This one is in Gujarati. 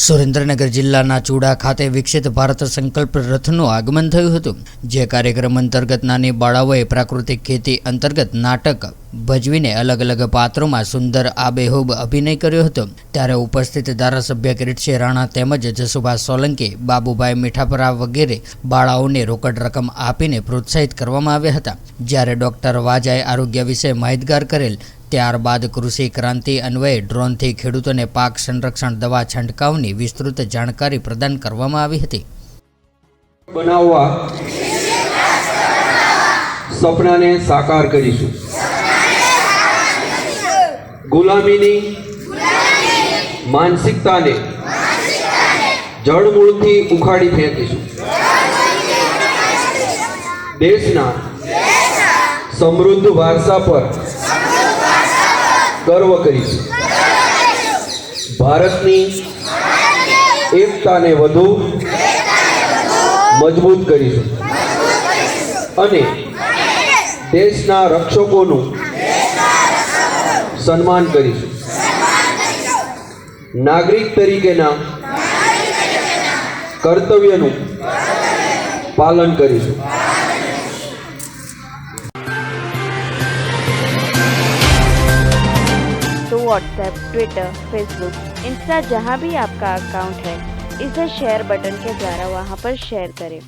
સુરેન્દ્રનગર જિલ્લાના ચૂડા ખાતે વિકસિત ભારત સંકલ્પ રથનું આગમન થયું હતું, જે કાર્યક્રમ અંતર્ગત નાની બાળાઓએ પ્રાકૃતિક ખેતી અંતર્ગત નાટક ભજવીને અલગ અલગ પાત્રોમાં સુંદર આબેહૂબ અભિનય કર્યો હતો। ત્યારે ઉપસ્થિત ધારાસભ્ય કિરીટસિંહ રાણા તેમજ જસુભા સોલંકી, બાબુભાઈ મીઠાપરા વગેરે બાળાઓને રોકડ રકમ આપીને પ્રોત્સાહિત કરવામાં આવ્યા હતા। જ્યારે ડોક્ટર વાજાએ આરોગ્ય વિશે માહિતગાર કરેલ। ત્યારબાદ કૃષિ ક્રાંતિ અન્વયે ડ્રોનથી ખેડૂતોને પાક સંરક્ષણ દવા છંટકાવની વિસ્તૃત જાણકારી પ્રદાન કરવામાં આવી હતી। બનાવવા સપનાને સાકાર કરીશું, ગુલામીની માનસિકતાને જડમૂળથી ઉખાડી ફેંકીશું, દેશના સમૃદ્ધ વારસા પર गर्व करीશું, भारतनी एकताने વધુ मजबूत करीશું અને દેશના રક્ષકોનું સન્માન કરીશું। નાગરિક તરીકેના કર્તવ્યનું પાલન કરીશું। तो व्हाट्सएप, ट्विटर, फेसबुक, इंस्टा जहाँ भी आपका अकाउंट है, इसे शेयर बटन के द्वारा वहाँ पर शेयर करें।